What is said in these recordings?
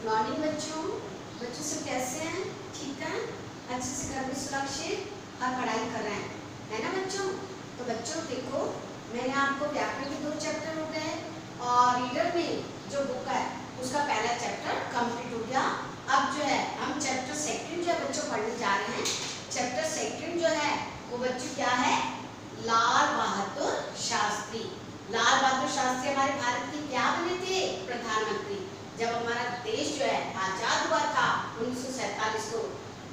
Morning बच्चों। बच्चों सब कैसे हैं? ठीक है, अच्छे से घर में सुरक्षित और पढ़ाई कर रहे हैं, है ना बच्चों? तो बच्चों देखो, मैंने आपको व्याकरण के 2 चैप्टर हो गए और रीडर में जो बुक है उसका पहला चैप्टर कंप्लीट हो गया। अब जो है हम चैप्टर सेकंड जो है बच्चों पढ़ने जा रहे हैं। चैप्टर सेकंड जो है वो बच्चों क्या है? लाल बहादुर शास्त्री। लाल बहादुर शास्त्री हमारे भारत के क्या बने थे? प्रधानमंत्री। जब हमारा देश जो है आजाद हुआ था 1947 को,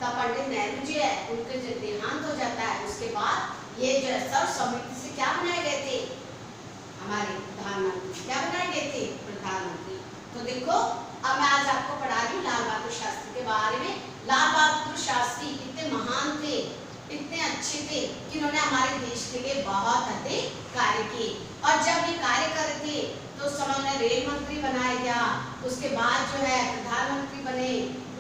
तब पंडित नेहरू जी है उनके जो देहांत हो जाता है, उसके बाद ये जो है सर्व सम्मति से क्या बनाए गए थे? हमारे प्रधानमंत्री। क्या बनाए गए थे? प्रधानमंत्री। तो देखो, अब मैं आज आपको पढ़ा रही हूँ लाल बहादुर शास्त्री के बारे में। लाल बहादुर शास्त्री कितने महान थे, इतने अच्छे थे कि उन्होंने हमारे देश के लिए बहुत अधिक कार्य किए। और जब ये कार्य कर रहे थे तो उस समय उन्हें रेल मंत्री बनाया गया, उसके बाद जो है प्रधानमंत्री बने,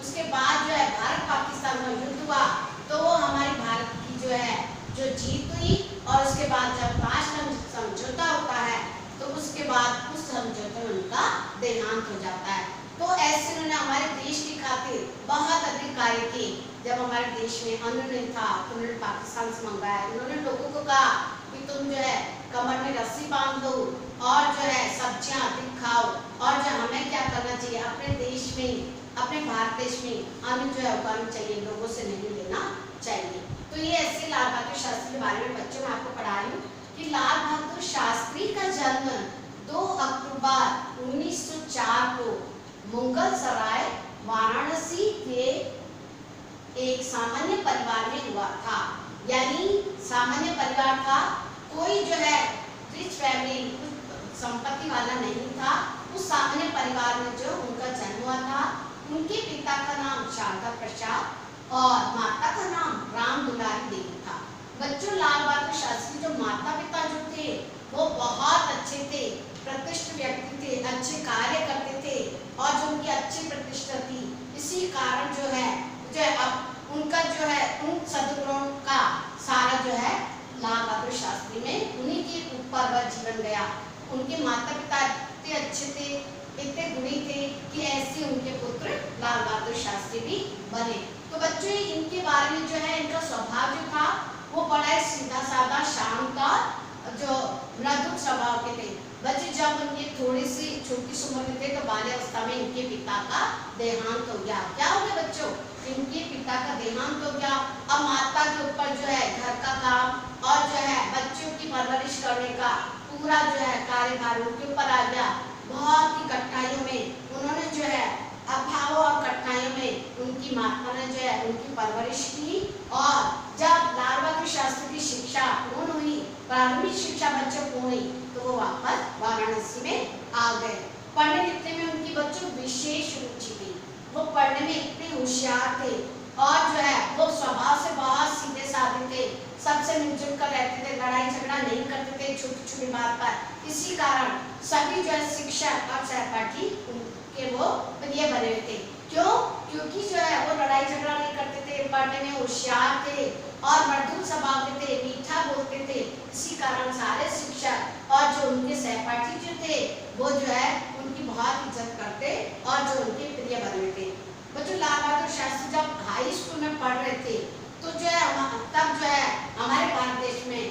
उसके बाद जो है भारत पाकिस्तान का युद्ध हुआ तो वो हमारे भारत की जो है जो जीत हुई। और उसके बाद जब 5 समझौता होता है तो उसके बाद उस समझौते में उनका देहांत हो जाता है। तो ऐसे उन्होंने हमारे देश की खातिर बहुत अधिक कार्य किए। जब हमारे देश में अन्न नहीं था तो उन्होंने पाकिस्तान से मंगवाया। उन्होंने लोगों को कहा कि तुम जो है कमर में रस्सी बांध दो और जो है सब्जियां अधिक खाओ। और जो हमें क्या करना चाहिए, अपने देश में, अपने भारत देश में अन्न जो है उगाना चाहिए, लोगों से नहीं लेना चाहिए। तो ये ऐसे लाल बहादुर शास्त्री के बारे में बच्चों में आपको पढ़ा रही हूँ कि लाल बहादुर शास्त्री का जन्म 2 अक्टूबर 1904 को मुगल सराय वाराणसी के एक सामान्य परिवार में हुआ था। यानी सामान्य परिवार था, कोई जो है रिच फैमिली, संपत्ति वाला नहीं था। उस सामान्य परिवार में जो उनका जन्म हुआ था। उनके पिता का नाम शारदा प्रसाद और माता का नाम राम दुलारी देवी था। बच्चों, लाल बहादुर शास्त्री जो माता पिता जो थे वो बहुत अच्छे थे, प्रतिष्ठित व्यक्ति थे, अच्छे कार्य करते थे और जो उनकी अच्छी प्रतिष्ठा थी, इसी कारण जो है अब उनका जो है उन सद्गुणों का सारा जो है लाल बहादुर शास्त्री में उन्हीं के ऊपर वह जीवन गया। उनके माता पिता इतने अच्छे थे, इतने गुणी थे कि ऐसे उनके पुत्र लाल बहादुर शास्त्री भी बने। तो बच्चों, इनके बारे में जो है इनका स्वभाव जो था वो बड़ा सीधा साधा शांत और जो मृदुल स्वभाव के थे। बच्चे जब उनके थोड़ी सी छोटी सी उम्र में थे तो बाल्यावस्था में इनके पिता का देहांत हो गया। क्या हो गया बच्चों? इनके पिता का देहांत हो गया। अब माता के ऊपर जो है घर का काम और जो है बच्चों की परवरिश करने का पूरा जो है कार्यभार उनके ऊपर आ गया। बहुत ही कठिनाइयों में उन्होंने जो है अभाव और कठिनाइयों में उनकी माता ने जो है उनकी परवरिश की। और जब लाल बहादुर शास्त्री की शिक्षा पूर्ण हुई, प्रारंभिक शिक्षा बच्चों पूर्ण हुई, तो वो वापस वाराणसी में आ गए। पढ़ने लिखने में उनकी बच्चों विशेष रुचि थी। वो पढ़ने में इतने होशियार थे और जो है वो स्वभाव से बहुत सीधे साधे थे, सबसे मिलजुल कर रहते थे, लड़ाई झगड़ा नहीं करते थे छोटी छोटी बात पर। इसी कारण सभी जो है शिक्षक और सहपाठी उनके वो प्रिय बने हुए थे। क्यों? क्योंकि जो है वो लड़ाई झगड़ा नहीं करते थे, पढ़ने में होशियार थे और मृदुल स्वभाव के थे, मीठा बोलते थे। इसी कारण सारे शिक्षक और जो उनके सहपाठी जो थे वो जो है उनकी बहुत इज्जत करते और जो उनके प्रिय बने थे। बच्चों, लाल बहादुर शास्त्री जब हाई स्कूल में पढ़ रहे थे तो जो है तब जो है हमारे भारत देश में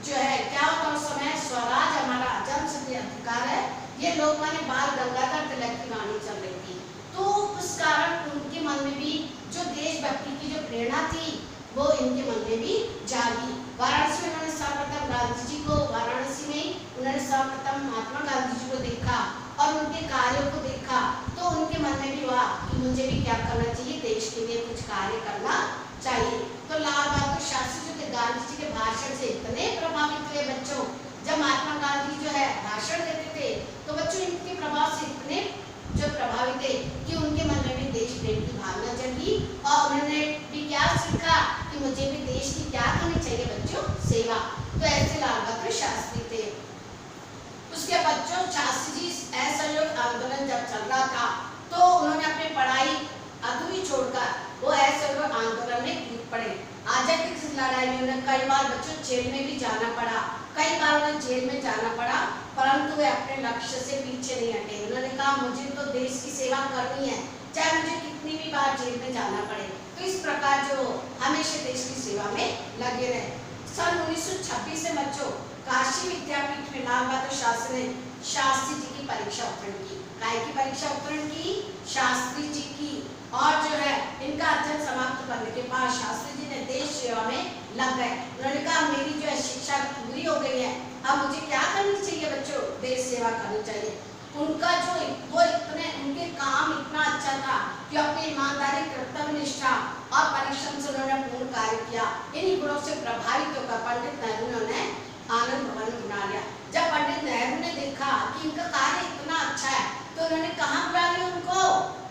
जो है क्या होता उस समय, स्वराज हमारा जन्मसिद्ध अधिकार है, ये लोकमान्य बाल गंगाधर तिलक की वाणी चल रही थी। तो उस कारण उनके मन में भी जो देशभक्ति की जो प्रेरणा थी वो इनके मन में भी जागी। वाराणसी में उन्होंने सर्वप्रथम गांधी जी को, वाराणसी में उन्होंने सर्वप्रथम महात्मा गांधी जी को देखा और उनके कार्यों को देखा। तो उनके मन में भी हुआ कि मुझे भी क्या करना चाहिए, देश के लिए कुछ कार्य करना चाहिए। तो लाल बहादुर शास्त्री जो थे गांधी जी के भाषण से इतने प्रभावित हुए बच्चों। जब महात्मा गांधी जो है भाषण देते थे तो बच्चों इनके प्रभाव से इतने जो प्रभावित थे कि उनके मन में भी देश प्रेम की भावना जगी और उन्होंने भी क्या सीखा कि मुझे भी देश की क्या करनी चाहिए बच्चों, सेवा। तो ऐसे लाल बहादुर शास्त्री थे। उसके बच्चों शास्त्री जी असहयोग आंदोलन जब चल रहा था तो उन्होंने अपनी पढ़ाई अधूरी छोड़कर वो असहयोग आंदोलन में कूद पड़े। आजादी की लड़ाई में उन्हें कई बार बच्चों जेल में भी जाना पड़ा, कई बार उन्हें जेल में जाना पड़ा, परंतु वे अपने लक्ष्य से पीछे नहीं हटे। उन्होंने कहा मुझे तो देश की सेवा करनी है, चाहे मुझे कितनी भी बार जेल में जाना पड़े। तो इस प्रकार जो हमेशा देश की सेवा में लगे रहे। सन 1926 में बच्चों काशी विद्यापीठ में लाल बहादुर शास्त्री ने शास्त्री जी की परीक्षा उत्तीर्ण की। काय की परीक्षा उत्तीर्ण की? शास्त्री जी की। और जो है इनका अध्ययन समाप्त करने के बाद शास्त्री जी ने देश सेवा में लग गए। उन्होंने कहा मेरी जो है शिक्षा पूरी हो गई है, अब मुझे क्या करनी चाहिए बच्चों? देश सेवा करनी चाहिए। उनका जो वो इतने उनके काम इतना अच्छा था कि अपनी ईमानदारी, कर्तव्य निष्ठा और परिश्रम से उन्होंने पूर्ण कार्य किया। इन्हीं गुणों से प्रभावित होकर पंडित नेहरू ने आनंद भवन बना लिया। जब पंडित नेहरू ने देखा कि इनका कार्य इतना अच्छा है तो उन्होंने कहाँ बुला लिया? उनको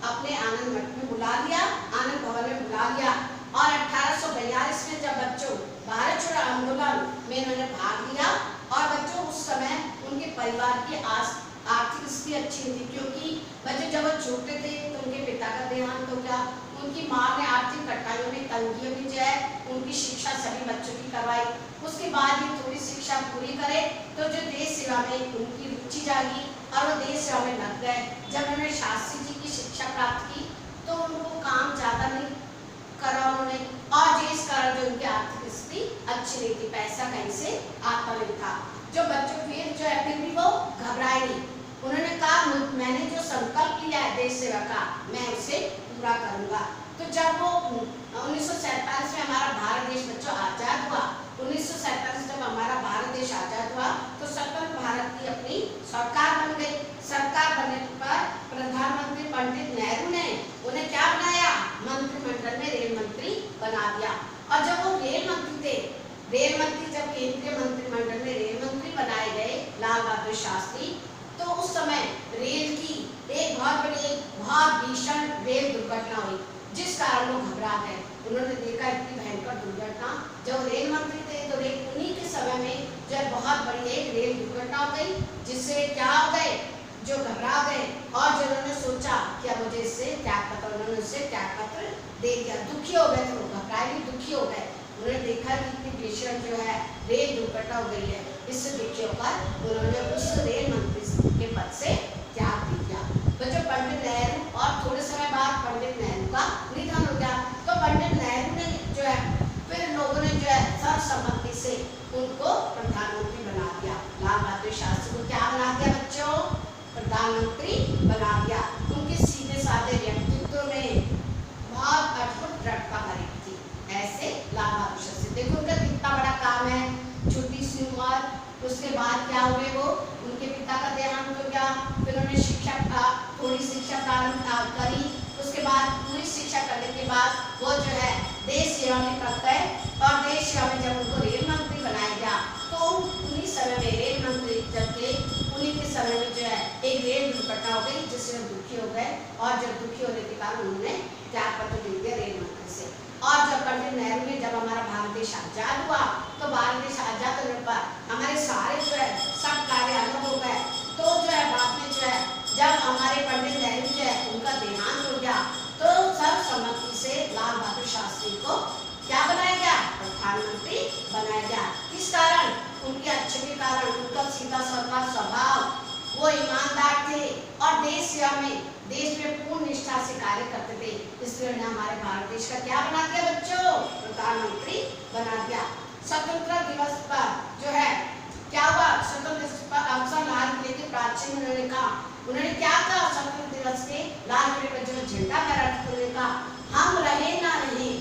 अपने आनंद मठ में बुला लिया, आनंद भवन में बुला लिया। और 1842 में जब बच्चों भारत छोड़ो आंदोलन में इन्होंने भाग लिया। और बच्चों उस समय उनके परिवार की आर्थिक स्थिति अच्छी थी, क्योंकि बच्चे जब वो छोटे थे तो उनके पिता का देहांत हो गया। उनकी माँ ने आर्थिक कठिनाइयों में तंगियों में जो है उनकी शिक्षा सभी बच्चों की करवाई। उसके बाद ही थोड़ी शिक्षा पूरी करे तो जो देश सेवा में उनकी रुचि जागी और वो देश सेवा में लग गए। जब उन्होंने शास्त्री जी की शिक्षा प्राप्त की तो उनको काम ज़्यादा नहीं करा उन्होंने, और जिस कारण जो उनकी आर्थिक स्थिति अच्छी नहीं थी, पैसा कहीं से आता नहीं था। जो बच्चों फिर भी वो घबराए नहीं। उन्होंने कहा मैंने जो संकल्प लिया है देश सेवा का मैं उसे पूरा करूंगा। तो जब वो 1947 में हमारा भारत देश बच्चों आजाद हुआ, 1947 जब हमारा भारत देश आजाद हुआ तो स्वतंत्र भारत की अपनी सरकार बन गई। सरकार बनने पर प्रधानमंत्री पंडित नेहरू ने उन्हें क्या बनाया? मंत्रिमंडल में रेल मंत्री बना दिया। और जब वो रेल मंत्री थे, रेल मंत्री जब केंद्रीय मंत्रिमंडल में रेल मंत्री बनाए गए लाल बहादुर शास्त्री, तो उस समय रेल की एक बहुत भीषण रेल दुर्घटना हुई, जिस कारण वो घबरा गए। उन्होंने देखा इतनी भयंकर दुर्घटना, जब रेल मंत्री थे तो उन्हीं के समय में जो है बहुत बड़ी एक रेल दुर्घटना हो गई, जिससे क्या हो गए? जो घबरा गए और जो उन्होंने सोचा कि अब मुझे इससे त्याग पत्र, उन्होंने उससे त्याग पत्र दे दिया। दुखी हो गए, तो घबराए भी दुखी हो गए। उन्होंने देखा कि इतनी भीषण जो है रेल दुर्घटना हो गई है, इससे दुखी होकर उन्होंने उस रेल मंत्री के पद से त्याग दे दिया। बच्चों पंडित नेहरू और थोड़े समय बाद पंडित नेहरू का निधन हो गया। तो पंडित नेहरू ने जो है फिर लोगों ने जो है सर्वसम्मति से उनको प्रधानमंत्री बना दिया। लाल बहादुर शास्त्री को क्या बना दिया बच्चों? प्रधानमंत्री बना दिया। उनके सीधे साधे व्यक्तित्व में बहुत अद्भुत दृढ़ता भरी थी। ऐसे लाल बहादुर शास्त्री, देखो उनका कितना बड़ा काम है, छोटी सी उम्र, उसके बाद क्या हुए वो? उनके पिता का देहांत हो गया। फिर उन्होंने थोड़ी शिक्षा प्रारंभ करी। उसके बाद पूरी शिक्षा करने के बाद वो जो है देश सेवा में लग गए। और देश सेवा में जब उनको रेल मंत्री बनाया गया तो उन्हीं समय में रेल मंत्री जब थे, उन्हीं के समय में जो है एक रेल दुर्घटना हो गई, जिससे वो दुखी हो गए। और जब दुखी होने के कारण उन्होंने त्याग पत्र दे दिया रेल मंत्री से। और जब पंडित नेहरू ने जब हमारा भारत देश आजाद हुआ तो भारत देश आजाद होने पर हमारे सारे जो है सब कार्य अलग हो गए। तो जो है बाद में जो है जब हमारे पंडित नेहरू जो है उनका देहांत हो गया तो सर्वसम्मति से लाल बहादुर शास्त्री को क्या बनाया गया? प्रधानमंत्री बनाया गया। किस कारण? उनके अच्छे के कारण, उनका सीधा साधा स्वभाव, वो ईमानदार थे और देश सेवा में देश में पूर्ण निष्ठा से कार्य करते थे। इसलिए उन्हें हमारे भारत देश का क्या बना दिया बच्चों? प्रधानमंत्री बना दिया। स्वतंत्रता दिवस पर जो है क्या हुआ? स्वतंत्रता दिवस पर अफसर लाल किले के प्राचीन उन्होंने कहा, उन्होंने क्या कहा? स्वतंत्रता दिवस के लाल किले पर जो झंडा फहराया था उन्होंने कहा हम रहे ना रहे,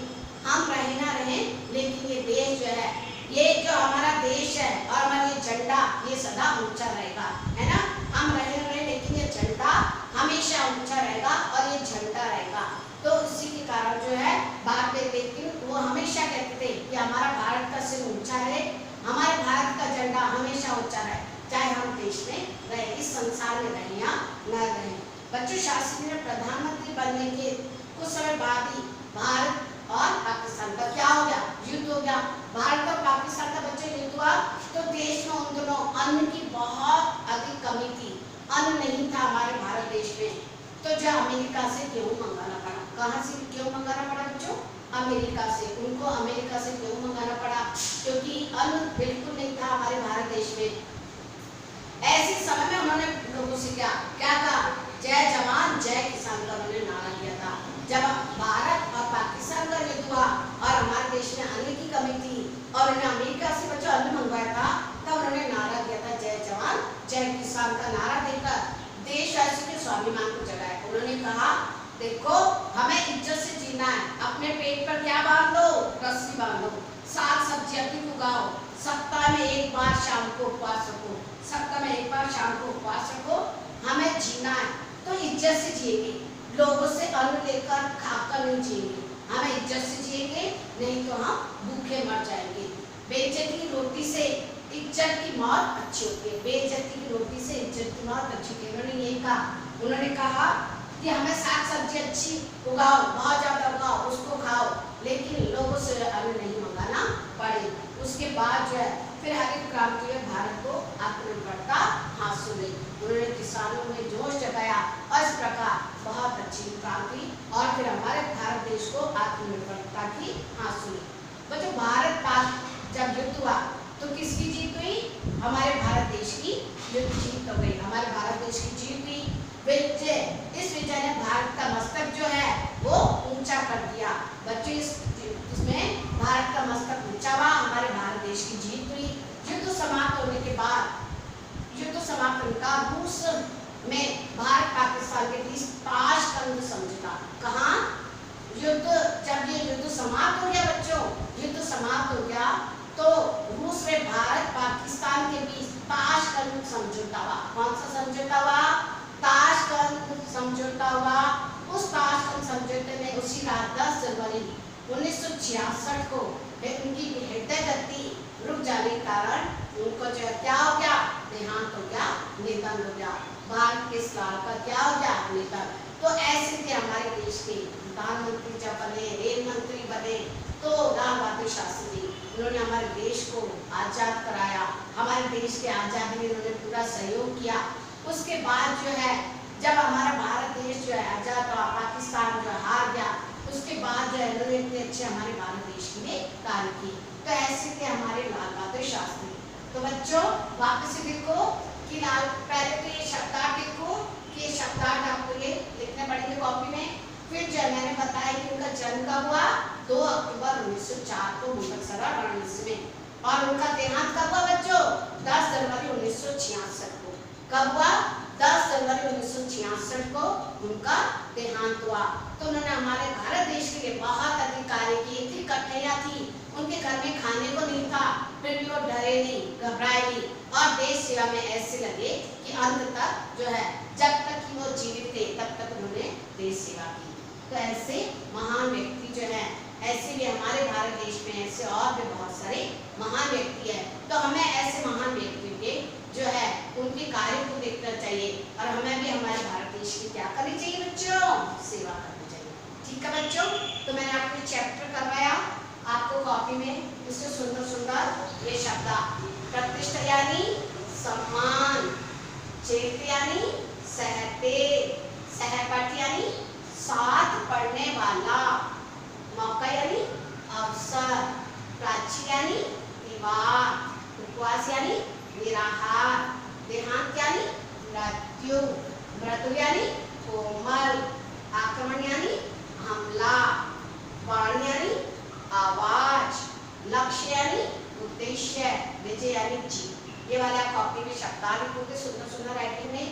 हम रहे ना रहे, लेकिन ये देश जो है, ये जो हमारा देश है और हमारा ये झंडा ये सदा ऊंचा रहेगा, है ना? हम रहे ना रहे लेकिन ये झंडा हमेशा ऊंचा रहेगा और ये झंडा रहेगा। तो इसी के कारण जो है बाद में, लेकिन वो हमेशा कहते थे कि हमारा भारत का सिर ऊंचा रहे, हमारे भारत का झंडा हमेशा ऊंचा रहे, चाहे हम देश में रहे, इस संसार में रहे या न रहे। बच्चों शास्त्री ने प्रधानमंत्री बनने के कुछ समय बाद ही भारत और पाकिस्तान का क्या हो गया? युद्ध हो गया। भारत और पाकिस्तान का बच्चे युद्ध हुआ तो देश में उन दोनों अन्न की बहुत अधिक कमी थी, अन्न नहीं था हमारे भारत देश में। तो जो अमेरिका से गेहूं मंगाना पड़ा। कहाँ से गेहूं मंगाना पड़ा बच्चों? अमेरिका से। उनको अमेरिका से गेहूं मंगाना पड़ा क्योंकि अन्न बिल्कुल नहीं था हमारे भारत देश में। ऐसे समय में उन्होंने लोगों से क्या कहा? जय जवान जय किसान का उन्होंने नारा दिया। किसान का नारा देकर देशवासियों के स्वाभिमान को जगाया। उन्होंने कहा देखो हमें इज्जत से जीना है, अपने पेट पर क्या बांध लो, रस्सी बांध लो, साग सब्जी अधिक उगाओ, सप्ताह में एक बार शाम को उपवास रखो, सप्ताह में एक बार शाम को उपवास रखो, हमें जीना है तो इज्जत से जिएंगे, लोगों से अन्न लेकर खाकर नहीं जिएंगे, हमें इज्जत से जिएंगे, नहीं तो हम भूखे मर जाएंगे। बेइज्जती की रोटी से इज्जत की मौत अच्छी होती है, बेइज्जती की रोटी से इज्जत की मौत अच्छी होती है। उन्होंने यही कहा, उन्होंने कहा कि हमें साग सब्जी अच्छी उगाओ, बहुत ज्यादा उगाओ, उसको खाओ, लेकिन लोगों से अन्न नहीं मंगाना पड़े। उसके बाद जो है फिर हरित क्रांति में भारत को आत्मनिर्भरता हासिल हुई। उन्होंने किसानों में जोश जगाया और इस प्रकार बहुत अच्छी क्रांति और फिर हमारे भारत देश को आत्मनिर्भरता की हासिल हुई। बच्चों भारत पाक जब युद्ध हुआ तो किसकी जीत हुई? हमारे भारत देश की जीत हो गई, हमारे भारत देश की जीत हुई। इस विजय ने भारत का मस्तक जो है वो ऊंचा कर दिया। बच्चों इसमें भारत का मस्तक ऊंचा हुआ, हमारे भारत देश की जीत हुई। युद्ध समाप्त होने के बाद रूस में भारत पाकिस्तान के बीच ताशकंद समझौता। कहाँ? जब ये युद्ध समाप्त हो गया बच्चों, युद्ध समाप्त हो गया तो रूस में भारत पाकिस्तान के बीच ताशकंद समझौता हुआ। कौन सा समझौता हुआ? ताशकंद समझौता हुआ। उस ताशकंद समझौते में उसी रात 10 जनवरी 1966 को उनकी हृदय गति रुक जाने के कारण उनको जो है क्या हो गया? देहांत हो गया, निधन हो गया। भारत के साल का क्या हो गया? निधन। तो ऐसे थे हमारे देश के प्रधानमंत्री जब बने, रेल मंत्री बने, तो लाल बहादुर शास्त्री जी, उन्होंने हमारे देश को आजाद कराया, हमारे देश के आजादी में उन्होंने पूरा सहयोग किया। उसके बाद जो है जब हमारा भारत देश जो है आजाद हुआ, पाकिस्तान जो हार गया, उसके बाद जो है उन्होंने इतने अच्छे हमारे भारत देश के लिए कार्य किए। तो ऐसे थे हमारे लाल बहादुर शास्त्री। तो बच्चों वापस से देखो कि पहले तो ये शब्दार्थ देखो कि ये शब्दार्थ आपको ये लिखने पड़ेंगे कॉपी में। फिर जो मैंने बताया कि उनका जन्म कब हुआ? 2 अक्टूबर 1904 को मुगलसराय वाराणसी में। और उनका देहांत कब हुआ बच्चों? 10 जनवरी 1966 को। कब हुआ? 10 जनवरी 1966 को उनका देहांत हुआ। तो उन्होंने हमारे भारत देश के लिए बहुत अधिक कार्य किए। इतनी कठिनाइयां थी, उनके घर में खाने को नहीं था, फिर भी वो डरे नहीं, घबराए नहीं और देश सेवा में ऐसे लगे कि अंत तक जो है जब तक कि वो जीवित थे तब तक उन्होंने देश सेवा की। तो ऐसे महान व्यक्ति जो है, ऐसे भी हमारे भारत देश में ऐसे और भी बहुत सारे महान व्यक्ति है। तो हमें ऐसे महान व्यक्तियों के जो है उनके कार्य को देखना चाहिए और हमें भी हमारे भारत देश की क्या करनी चाहिए बच्चों? सेवा करनी चाहिए। ठीक है बच्चों, तो मैंने आपको चैप्टर करवाया, आपको कॉपी में इससे सुंदर सुंदर ये शब्द प्रतिष्ठा यानी सम्मान, चेत यानी सहते, सहपाठी यानी साथ पढ़ने वाला, मौका यानी अवसर, प्राची यानी दीवार, उपवास यानी निराहार, देहांत यानी मृत्यु, मृत्यु यानी कोमल, आक्रमण यानी हमला, वाणी यानी आवाज, लक्ष्य यानी उद्देश्य, विजय यानी जीत। ये वाला कॉपी में शब्दार्थ लिखोगे सुंदर सुंदर राइटिंग में,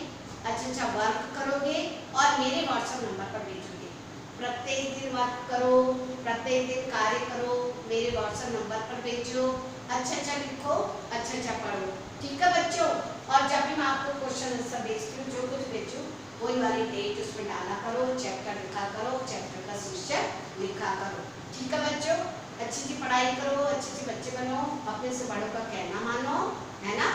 अच्छा वर्क करोगे और मेरे व्हाट्सएप नंबर पर भेजोगे। प्रत्येक दिन वर्क करो, प्रत्येक दिन कार्य करो, मेरे व्हाट्सएप नंबर पर भेजो। अच्छा लिखो, अच्छा पढ़ो। ठीक है बच्चों, और जब भी मैं आपको क्वेश्चन आंसर भेजती हूँ, जो कुछ भेजूँ वही वाली डेट उसमें डाला करो, चैप्टर लिखा करो, चैप्टर का शीर्षक लिखा करो। ठीक है बच्चों, अच्छी पढ़ाई करो, अच्छे बच्चे बनो, अपने से बड़ों का कहना मानो, है ना,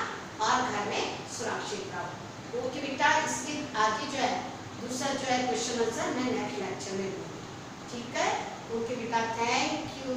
और घर में सुरक्षित रहो। ओके बेटा, इसके आगे जो है दूसरा जो है क्वेश्चन आंसर मैं नेक्स्ट लेक्चर में दूँगी। ठीक है, ओके बेटा, थैंक यू।